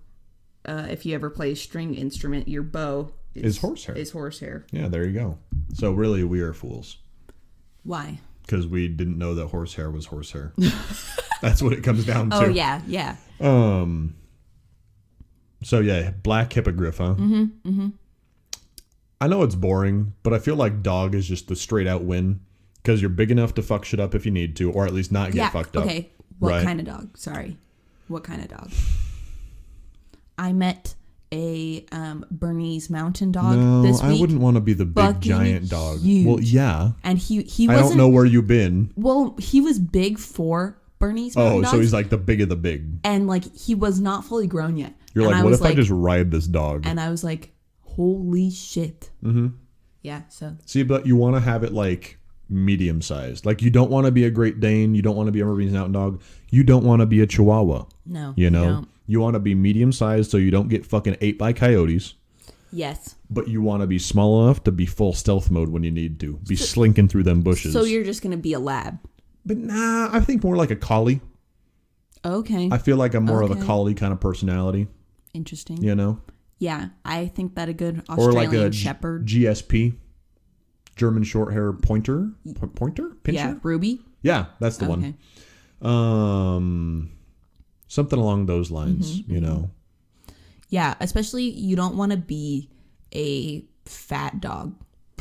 if you ever play a string instrument, your bow is horsehair. Yeah, there you go. So really, we are fools. Why? Because we didn't know that horsehair was horsehair. That's what it comes down to. Oh yeah. So yeah, black hippogriff, huh? Mm-hmm. I know it's boring, but I feel like dog is just the straight out win because you're big enough to fuck shit up if you need to, or at least not get fucked up. Okay. What kind of dog? Sorry. What kind of dog? I met a Bernese Mountain Dog this week. I wouldn't want to be the big giant dog. Huge. Well, yeah. And he wasn't. I don't know where you've been. Well, he was big for Bernese Mountain Dogs. So he's like the big of the big. And like he was not fully grown yet. You're like, what if I just ride this dog? And I was like, holy shit. Mm-hmm. Yeah. So see, but you want to have it like medium sized. Like you don't want to be a Great Dane. You don't want to be a Bernese Mountain Dog. You don't want to be a Chihuahua. No. You know. Don't. You want to be medium sized so you don't get fucking ate by coyotes. Yes. But you want to be small enough to be full stealth mode when you need to. Be slinking through them bushes. So you're just going to be a lab. But nah, I think more like a collie. Okay. I feel like I'm more of a collie kind of personality. Interesting. You know? Yeah. I think that a good Australian or like a Shepherd. GSP. German short hair pointer? Pointer? Pinscher? Yeah. Ruby? Yeah, that's the one. Something along those lines, you know? Yeah, especially you don't want to be a fat dog.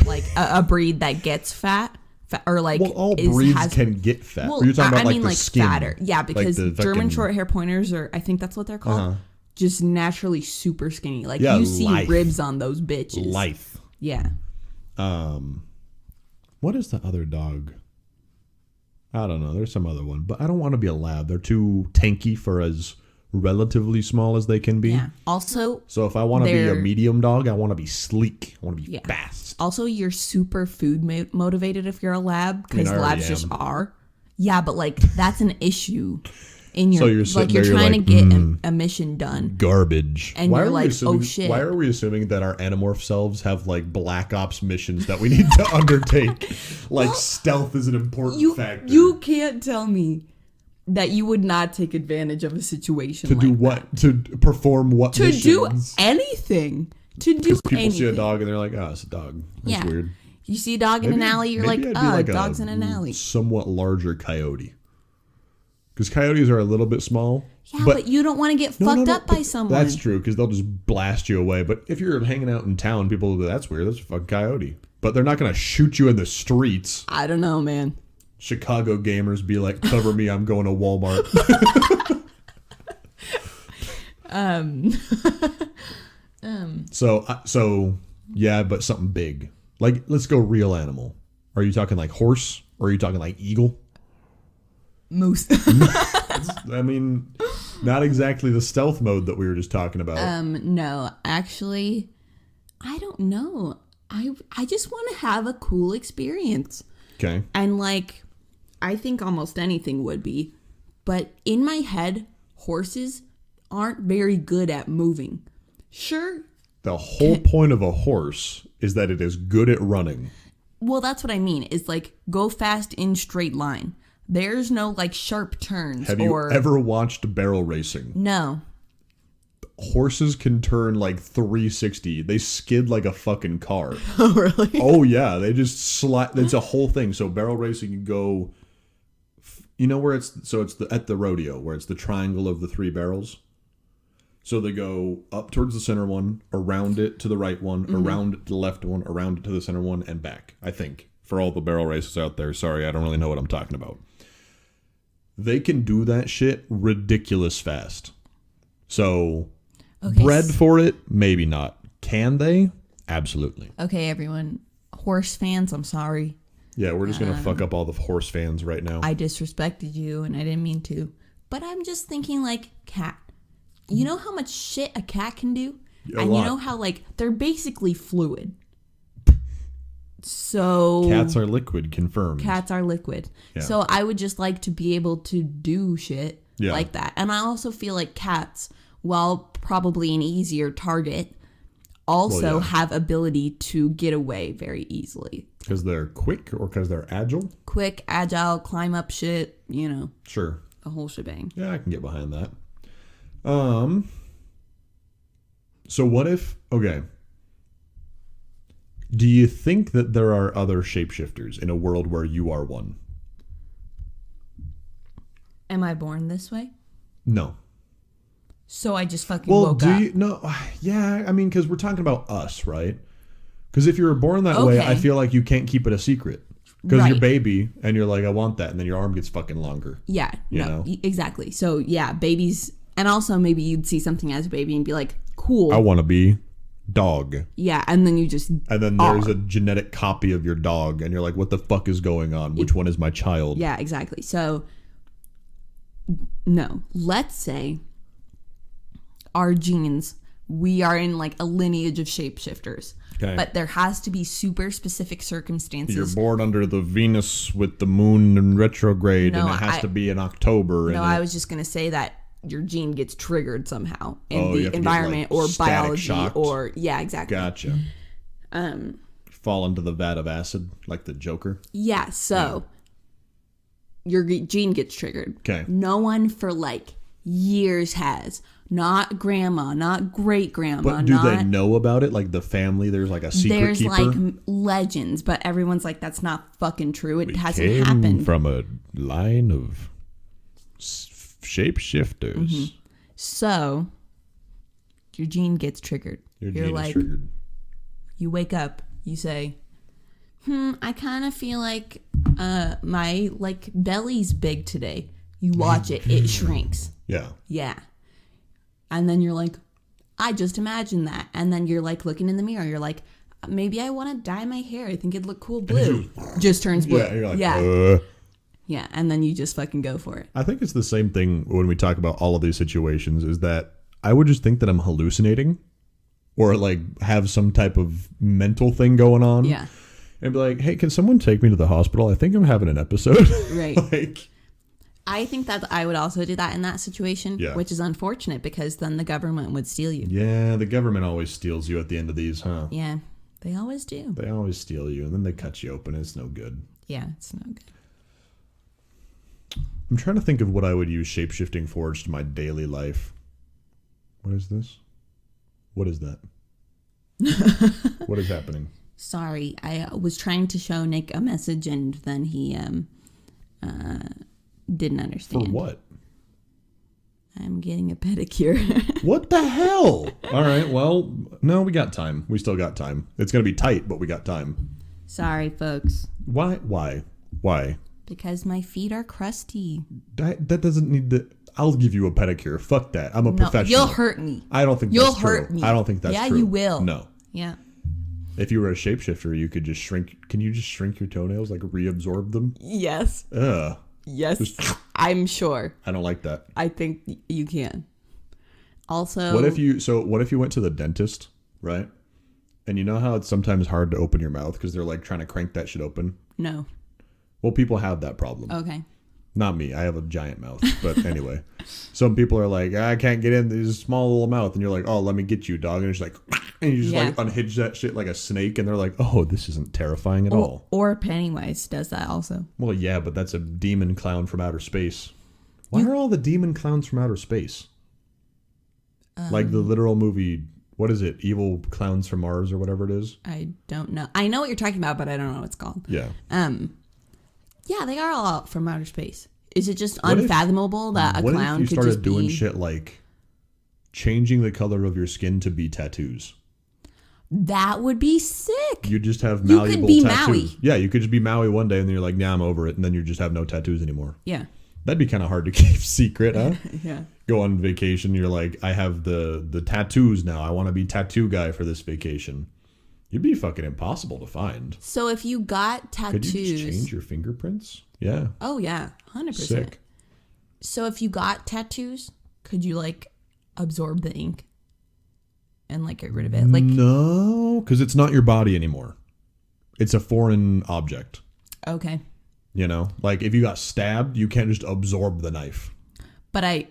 Like a breed that gets fat. Or like all breeds can get fat. Well, you're talking about the skin. Fatter. Yeah, because like German short hair pointers are, I think that's what they're called, just naturally super skinny. Like you see ribs on those bitches. Life. Yeah. What is the other dog? I don't know. There's some other one, but I don't want to be a lab. They're too tanky for as relatively small as they can be. Yeah. Also, so if I want to be a medium dog, I want to be sleek. I want to be fast. Also, you're super food motivated if you're a lab because labs just are. Yeah, but like that's an issue in your you're trying to get a mission done. Garbage. And you're like, oh shit. Why are we assuming that our animorph selves have like black ops missions that we need to undertake? Like stealth is an important factor. You can't tell me that you would not take advantage of a situation to do what? To perform what? To do anything. People see a dog and they're like, oh, it's a dog. That's weird. You see a dog in an alley, you're like, oh, dog's in an alley. Somewhat larger coyote. Because coyotes are a little bit small. Yeah, but you don't want to get fucked up by someone. That's true, because they'll just blast you away. But if you're hanging out in town, people will be, that's weird, that's a fucking coyote. But they're not going to shoot you in the streets. I don't know, man. Chicago gamers be like, cover me, I'm going to Walmart. So yeah, but something big. Like, let's go real animal. Are you talking like horse? Or are you talking like eagle? Moose. I mean, not exactly the stealth mode that we were just talking about. No, actually, I don't know. I just want to have a cool experience. Okay. And like, I think almost anything would be. But in my head, horses aren't very good at moving. Sure. The whole point of a horse is that it is good at running. Well, that's what I mean. Is like go fast in straight line. There's no like sharp turns. Have you ever watched barrel racing? No. Horses can turn like 360. They skid like a fucking car. Oh, really? Oh, yeah. They just slide. It's a whole thing. So barrel racing, you go, you know where it's at the rodeo where it's the triangle of the three barrels. So they go up towards the center one, around it to the right one, around it to the left one, around it to the center one, and back, I think. For all the barrel races out there. Sorry, I don't really know what I'm talking about. They can do that shit ridiculous fast. So, bred for it? Maybe not. Can they? Absolutely. Okay, everyone. Horse fans, I'm sorry. Yeah, we're just going to fuck up all the horse fans right now. I disrespected you, and I didn't mean to. But I'm just thinking, like, cat. You know how much shit a cat can do? A lot. You know how, like, they're basically fluid. So cats are liquid, confirmed. Cats are liquid. Yeah. So I would just like to be able to do shit Yeah. like that. And I also feel like cats, while probably an easier target, also have ability to get away very easily. Because they're quick or because they're agile? Quick, agile, climb up shit, you know. Sure. The whole shebang. Yeah, I can get behind that. So what if, okay, do you think that there are other shapeshifters in a world where you are one? Am I born this way? No. So I just fucking woke up. No, yeah, I mean, because we're talking about us, right? Because if you were born that way, I feel like you can't keep it a secret. Because you're baby and you're like, I want that. And then your arm gets fucking longer. Yeah, you know? Exactly. So yeah, babies. And also maybe you'd see something as a baby and be like, cool. I want to be dog. Yeah, and then you just And then there's a genetic copy of your dog. And you're like, what the fuck is going on? Which one is my child? Yeah, exactly. So, no. Let's say our genes, we are in like a lineage of shapeshifters. Okay. But there has to be super specific circumstances. You're born under the Venus with the moon in retrograde, and it has to be in October. No, I was just going to say that your gene gets triggered somehow in the environment or biology shocked. Or yeah, exactly. Gotcha. Fall into the vat of acid like the Joker. Yeah, so your gene gets triggered. Okay. No one for like years has. Not grandma, not great grandma. But do they know about it? Like the family, there's like a secret keeper? There's like legends, but everyone's like, that's not fucking true. It hasn't came happened. From a line of shapeshifters. Mm-hmm. So, your gene gets triggered. Your gene is triggered. You wake up, you say, I kind of feel like my like belly's big today. You watch it, it shrinks. Yeah. Yeah. And then you're like, I just imagined that. And then you're like looking in the mirror. You're like, maybe I want to dye my hair. I think it'd look cool blue. Just turns blue. Yeah, you're like, Yeah, and then you just fucking go for it. I think it's the same thing when we talk about all of these situations, is that I would just think that I'm hallucinating or like have some type of mental thing going on. Yeah. And be like, hey, can someone take me to the hospital? I think I'm having an episode. Right. Like, I think that I would also do that in that situation, which is unfortunate because then the government would steal you. Yeah, the government always steals you at the end of these, huh? Yeah, they always do. They always steal you, and then they cut you open. It's no good. Yeah, it's no good. I'm trying to think of what I would use shapeshifting for to my daily life. What is this? What is that? What is happening? Sorry, I was trying to show Nick a message, and then he didn't understand. For what? I'm getting a pedicure. What the hell? All right, well, no, we got time. We still got time. It's going to be tight, but we got time. Sorry, folks. Why? Because my feet are crusty. That doesn't need to... I'll give you a pedicure. Fuck that. I'm a professional. You'll hurt me. I don't think You'll that's true. hurt me. I don't think that's true. Yeah, you will. No. Yeah. If you were a shapeshifter, you could just shrink... Can you just shrink your toenails? Like reabsorb them? Yes. Ugh. Yes. I'm sure. I don't like that. I think you can. Also... What if you went to the dentist, right? And you know how it's sometimes hard to open your mouth because they're like trying to crank that shit open? No. Well, people have that problem. Okay. Not me. I have a giant mouth. But anyway, some people are like, I can't get in this small little mouth. And you're like, oh, let me get you, dog. And it's like, and you just like unhinge that shit like a snake. And they're like, oh, this isn't terrifying at all. Or Pennywise does that also. Well, yeah, but that's a demon clown from outer space. Why are all the demon clowns from outer space? Like the literal movie, what is it? Evil Clowns from Mars or whatever it is? I don't know. I know what you're talking about, but I don't know what it's called. Yeah. Yeah, they are all out from outer space. Is it just unfathomable that a clown could just be... What if you started doing shit like changing the color of your skin to be tattoos? That would be sick. You just have malleable you could be tattoos. Maui. Yeah, you could just be Maui one day and then you're like, nah, I'm over it. And then you just have no tattoos anymore. Yeah. That'd be kind of hard to keep secret, huh? Yeah. Go on vacation. You're like, I have the tattoos now. I want to be tattoo guy for this vacation. You'd be fucking impossible to find. So if you got tattoos... Could you just change your fingerprints? Yeah. Oh, yeah. 100%. Sick. So if you got tattoos, could you, like, absorb the ink and, like, get rid of it? Like, no, because it's not your body anymore. It's a foreign object. Okay. You know, like if you got stabbed, you can't just absorb the knife. But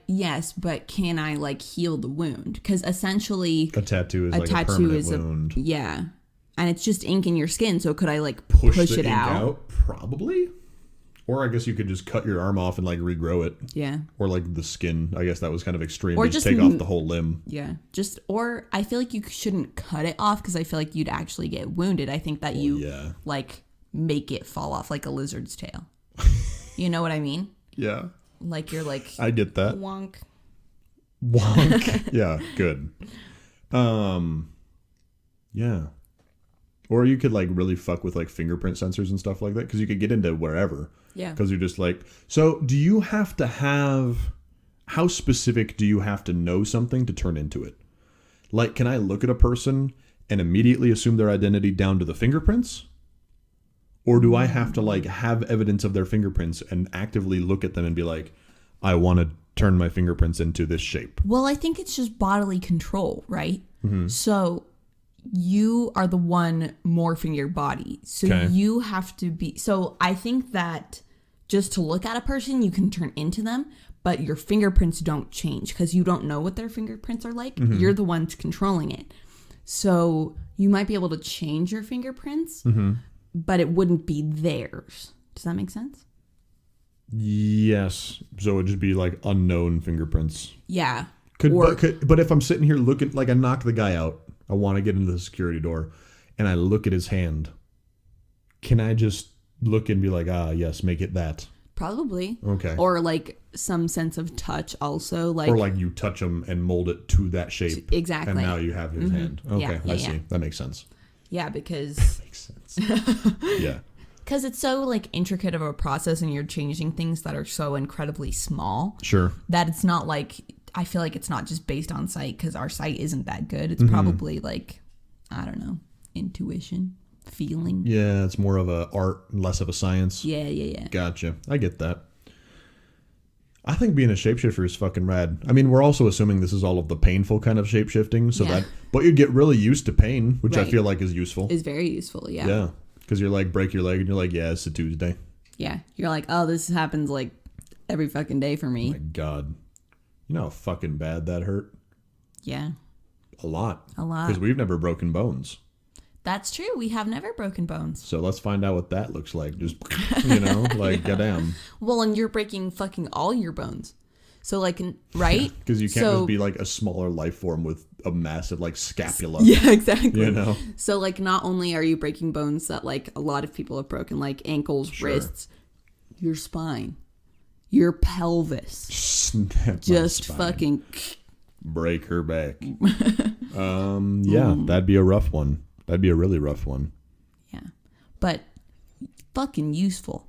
but can I like heal the wound? Because essentially a tattoo is like a permanent wound. Yeah. And it's just ink in your skin. So could I like push the it ink out? Probably. Or I guess you could just cut your arm off and like regrow it. Yeah. Or like the skin. I guess that was kind of extreme. Or just take off the whole limb. Yeah. Or I feel like you shouldn't cut it off because I feel like you'd actually get wounded. I think that like make it fall off like a lizard's tail. You know what I mean? Yeah. Like you're like. I get that. Wonk. Yeah. Good. Yeah. Or you could like really fuck with like fingerprint sensors and stuff like that because you could get into wherever. Yeah. Because you're just like, so do you have to how specific do you have to know something to turn into it? Like, can I look at a person and immediately assume their identity down to the fingerprints? Or do I have to like have evidence of their fingerprints and actively look at them and be like, I want to turn my fingerprints into this shape? Well, I think it's just bodily control, right? Mm-hmm. So you are the one morphing your body. So you have to be. So I think that just to look at a person, you can turn into them, but your fingerprints don't change because you don't know what their fingerprints are like. Mm-hmm. You're the ones controlling it. So you might be able to change your fingerprints, but it wouldn't be theirs. Does that make sense? Yes. So it'd just be like unknown fingerprints. Yeah. But if I'm sitting here looking, like I knock the guy out, I want to get into the security door, and I look at his hand, can I just look and be like, yes, make it that? Probably. Okay. Or like some sense of touch also. Or like you touch him and mold it to that shape. Exactly. And now you have his hand. Okay, I see. That makes sense. Yeah, because... That makes sense. Yeah. Because it's so like intricate of a process and you're changing things that are so incredibly small. Sure. That it's not like... I feel like it's not just based on sight because our sight isn't that good. It's probably like, I don't know, intuition, feeling. Yeah, it's more of a art, less of a science. Yeah. Gotcha. I get that. I think being a shapeshifter is fucking rad. I mean, we're also assuming this is all of the painful kind of shapeshifting, but you get really used to pain, which I feel like is useful. Is very useful, yeah. Yeah, because you're like, break your leg and you're like, yeah, it's a Tuesday. Yeah, you're like, oh, this happens like every fucking day for me. Oh my God. You know how fucking bad that hurt? Yeah. A lot. Because we've never broken bones. That's true. We have never broken bones. So let's find out what that looks like. Just, like, goddamn. Well, and you're breaking fucking all your bones. So, like, right? Because you can't just be, like, a smaller life form with a massive, like, scapula. Yeah, exactly. You know? So, like, not only are you breaking bones that, like, a lot of people have broken, like ankles, wrists, your spine. Your pelvis. Snap just fucking break her back. That'd be a rough one. That'd be a really rough one. Yeah. But fucking useful.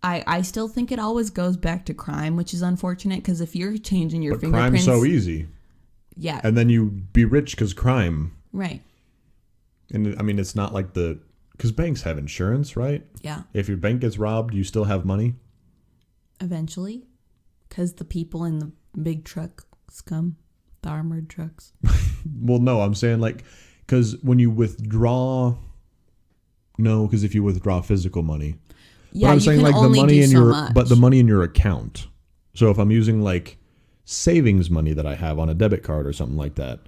I still think it always goes back to crime, which is unfortunate because if you're changing your fingerprints. Crime's so easy. Yeah. And then you be rich because crime. Right. And I mean, it's not like because banks have insurance, right? Yeah. If your bank gets robbed, you still have money. Eventually, because the people in the big truck scum, the armored trucks. Well, no, I'm saying like, because when you withdraw, because if you withdraw physical money, yeah, but I'm saying like the money in much. The money in your account. So if I'm using like savings money that I have on a debit card or something like that,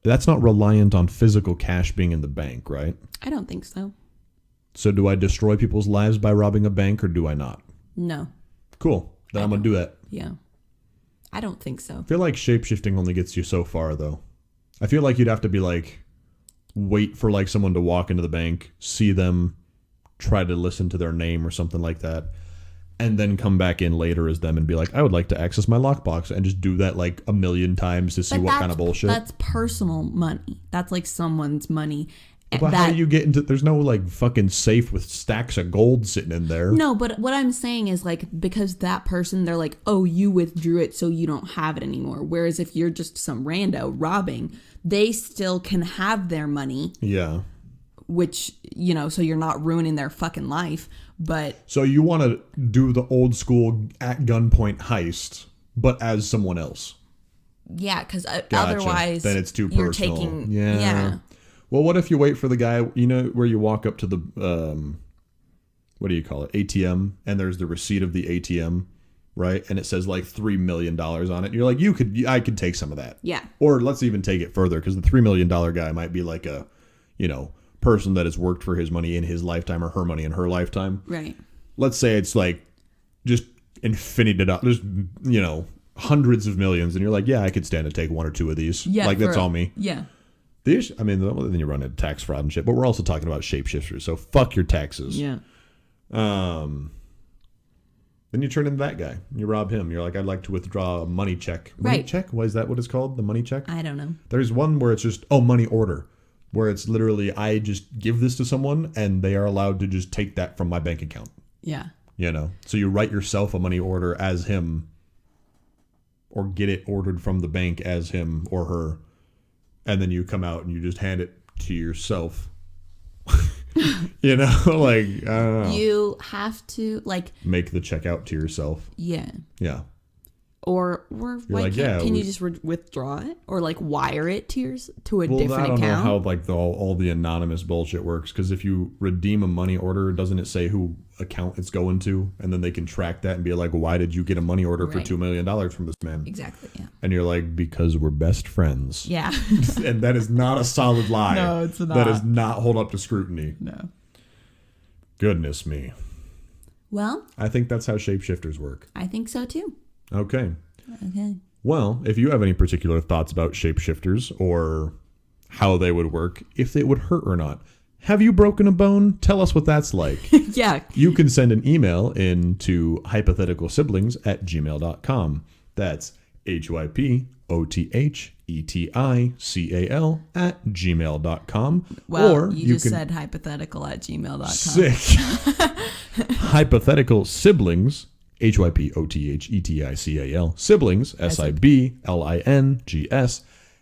that's not reliant on physical cash being in the bank, right? I don't think so. So do I destroy people's lives by robbing a bank or do I not? No. Cool. Then I'm going to do that. Yeah. I don't think so. I feel like shapeshifting only gets you so far, though. I feel like you'd have to be like, wait for like someone to walk into the bank, see them, try to listen to their name or something like that, and then come back in later as them and be like, I would like to access my lockbox, and just do that like a million times to see what kind of bullshit. That's personal money. That's like someone's money. But how do you get into... There's no, like, fucking safe with stacks of gold sitting in there. No, but what I'm saying is, like, because that person, they're like, oh, you withdrew it, so you don't have it anymore. Whereas if you're just some rando robbing, they still can have their money. Yeah. Which, so you're not ruining their fucking life, but... So you want to do the old school at gunpoint heist, but as someone else. Yeah, because otherwise... Then it's too personal. You're taking... Yeah. Well, what if you wait for the guy, you know, where you walk up to the, what do you call it, ATM, and there's the receipt of the ATM, right? And it says like $3 million on it. And you're like, I could take some of that. Yeah. Or let's even take it further, because the $3 million guy might be like a, you know, person that has worked for his money in his lifetime or her money in her lifetime. Right. Let's say it's like just infinity, just, you know, hundreds of millions. And you're like, yeah, I could stand to take one or two of these. Yeah. Like, that's all me. Yeah. I mean, then you run into tax fraud and shit, but we're also talking about shapeshifters, so fuck your taxes. Yeah. Then you turn into that guy. You rob him. You're like, I'd like to withdraw a money check. Money check? Why is that what it's called? The money check? I don't know. There's one where it's just, money order, where it's literally, I just give this to someone and they are allowed to just take that from my bank account. Yeah. You know? So you write yourself a money order as him, or get it ordered from the bank as him or her. And then you come out and you just hand it to yourself. You know, like, I don't know. You have to, like, make the check out to yourself. Yeah. Yeah. Or like, can you just withdraw it or like wire it to a different account? I don't know how like all the anonymous bullshit works, because if you redeem a money order, doesn't it say who account it's going to, and then they can track that and be like, why did you get a money order for $2 million from this man? Exactly. Yeah. And you're like, because we're best friends. Yeah. And that is not a solid lie. No, it's not. That does not hold up to scrutiny. No. Goodness me. Well, I think that's how shapeshifters work. I think so too. Okay. Okay. Well, if you have any particular thoughts about shapeshifters or how they would work, if they would hurt or not, have you broken a bone? Tell us what that's like. Yeah. You can send an email in to hypotheticalsiblings@gmail.com. That's hypothetical@gmail.com. Well, or you just said hypothetical@gmail.com. Sick. Hypothetical siblings, hypothetical siblings, siblings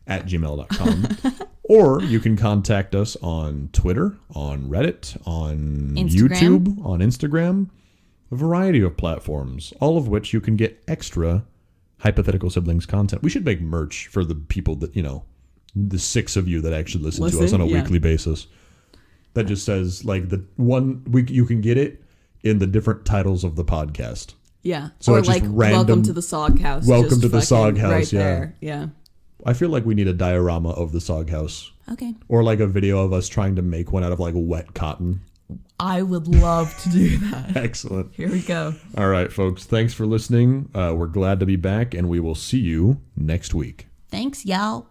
@gmail.com. Or you can contact us on Twitter, on Reddit, on YouTube, on Instagram, a variety of platforms, all of which you can get extra hypothetical siblings content. We should make merch for the people that, you know, the 6 of you that actually listen to us on a weekly basis. That just says like the one week you can get it in the different titles of the podcast. Yeah. So or it's just like random, welcome to the SOG house. Welcome to the SOG house. Right yeah. there. Yeah. I feel like we need a diorama of the SOG house. Okay. Or like a video of us trying to make one out of like wet cotton. I would love to do that. Excellent. Here we go. All right, folks. Thanks for listening. We're glad to be back, and we will see you next week. Thanks, y'all.